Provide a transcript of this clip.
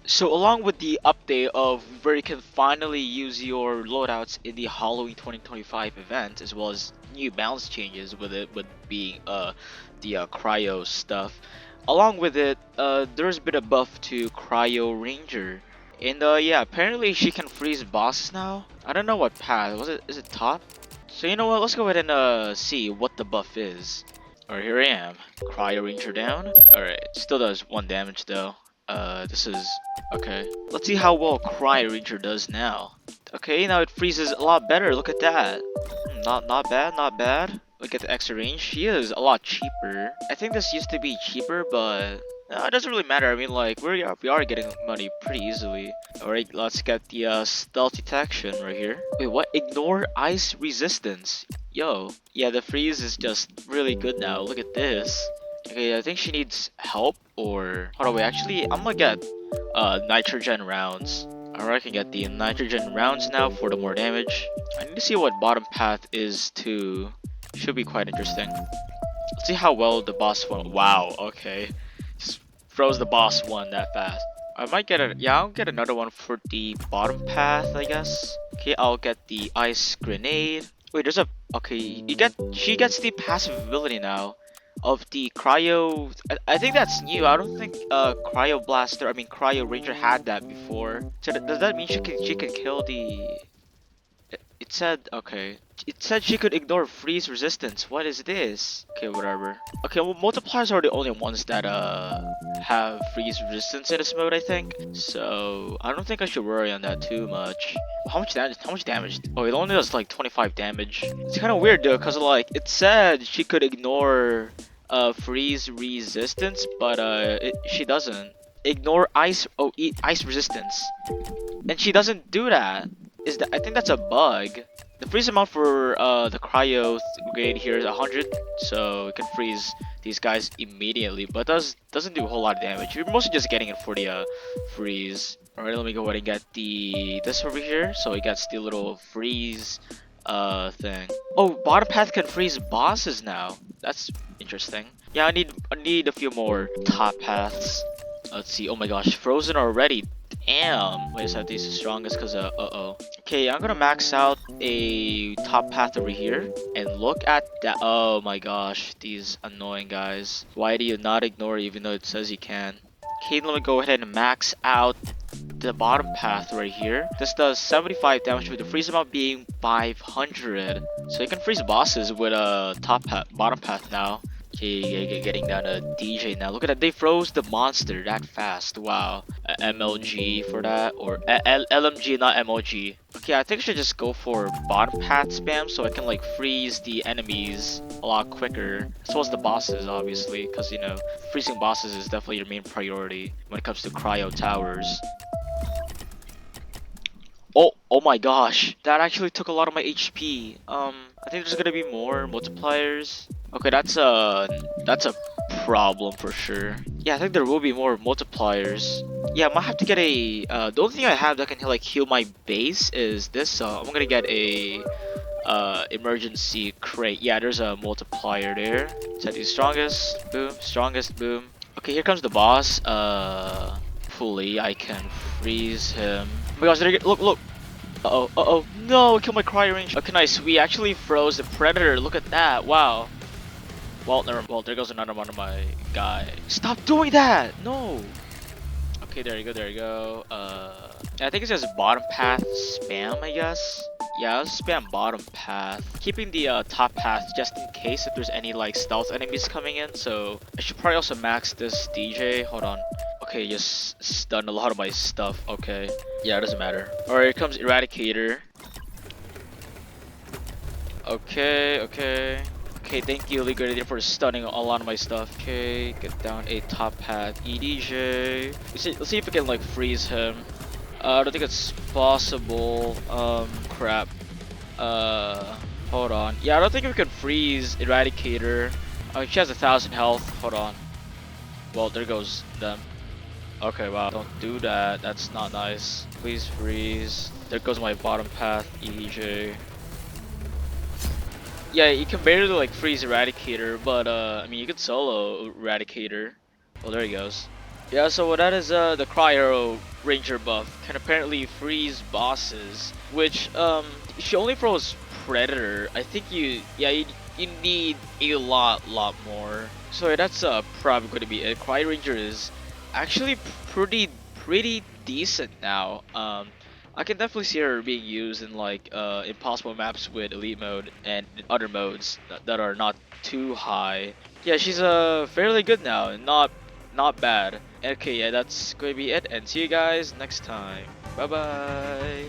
So along with the update of where you can finally use your loadouts in the Halloween 2025 event, as well as new balance changes with it, with being the cryo stuff. Along with it, there's been a buff to Cryo-Ranger, and yeah, apparently she can freeze bosses now. I don't know what path was it. Is it top? So you know what? Let's go ahead and see what the buff is. Alright, here I am. Cryo-Ranger down. Alright, still does 1 damage though. This is okay. Let's see how well Cryo-Ranger does now. Okay, now it freezes a lot better. Look at that. Not bad, not bad. Look at the extra range. She is a lot cheaper. I think this used to be cheaper, but it doesn't really matter. I mean, like we are getting money pretty easily. Alright, let's get the stealth detection right here. Wait, what? Ignore ice resistance. Yo, yeah, the freeze is just really good now. Look at this. Okay, I think she needs help, or hold on, wait. Actually, I'm gonna get nitrogen rounds. Alright, I can get the nitrogen rounds now for the more damage. I need to see what bottom path is too. Should be quite interesting. Let's see how well the boss won. Wow, okay. Just froze the boss one that fast. I might get a yeah, I'll get another one for the bottom path, I guess. Okay, I'll get the ice grenade. Wait, there's a okay. She gets the passive ability now of the cryo. I think that's new. I don't think cryo blaster. I mean cryo ranger had that before. So does that mean she can kill the? It said okay. It said she could ignore freeze resistance. What is this? Okay, whatever. Okay, well, multipliers are the only ones that have freeze resistance in this mode, I think. So I don't think I should worry on that too much. How much damage? How much damage? Oh, it only does like 25 damage. It's kind of weird though, cause like it said she could ignore freeze resistance, but she doesn't. Ignore ice. Oh, ice resistance, and she doesn't do that. Is that? I think that's a bug. The freeze amount for the cryo grade here is 100, so it can freeze these guys immediately, but doesn't do a whole lot of damage. You're mostly just getting it for the freeze. Alright, let me go ahead and get the this over here, so it gets the little freeze thing. Oh, bottom path can freeze bosses now. That's interesting. Yeah, I need a few more top paths. Let's see. Oh my gosh, frozen already. Damn. Wait, so these are strongest because uh-oh. Okay, I'm gonna max out a top path over here and look at that. Oh my gosh, these annoying guys. Why do you not ignore it even though it says you can? Okay, let me go ahead and max out the bottom path right here. This does 75 damage with the freeze amount being 500. So you can freeze bosses with a bottom path now. Okay, getting down to DJ now. Look at that, they froze the monster that fast. Wow. MLG for that, or LMG, not MLG. Okay, I think I should just go for bottom path spam so I can like freeze the enemies a lot quicker, as well as the bosses, obviously, because you know freezing bosses is definitely your main priority when it comes to cryo towers. Oh my gosh, that actually took a lot of my HP. I think there's gonna be more multipliers. Okay, that's a problem for sure. Yeah, I think there will be more multipliers. Yeah, I might have to get a the only thing I have that can like heal my base is this. I'm gonna get a emergency crate. Yeah, there's a multiplier there. Set the strongest, boom, strongest, boom. Okay, here comes the boss. Hopefully I can freeze him. Oh my gosh, look. Uh-oh. No, kill my Cryo-Ranger. Okay, nice. We actually froze the Predator. Look at that. Wow. Well, there goes another one of my guy. Stop doing that! No! Okay, there you go. I think it's just bottom path spam, I guess. Yeah, I'll spam bottom path. Keeping the top path just in case if there's any like stealth enemies coming in. So I should probably also max this DJ. Hold on. Okay, just stun a lot of my stuff. Okay. Yeah, it doesn't matter. Alright, here comes Eradicator. Okay, thank you, League for stunning a lot of my stuff. Okay, get down a top path EDJ. Let's see if we can like freeze him. I don't think it's possible. Crap. Hold on. Yeah, I don't think we can freeze Eradicator. She has 1,000 health. Hold on. Well, there goes them. Okay, wow. Don't do that. That's not nice. Please freeze. There goes my bottom path EDJ. Yeah, you can barely like freeze Eradicator, but I mean you could solo Eradicator. Well, there he goes. Yeah, so that is the Cryo-Ranger buff can apparently freeze bosses, which she only throws Predator. I think you need a lot more. So yeah, that's probably going to be it. Cryo-Ranger is actually pretty decent now. I can definitely see her being used in like impossible maps with elite mode and in other modes that are not too high. Yeah, she's fairly good now, not bad. Okay, yeah, that's going to be it, and see you guys next time. Bye bye.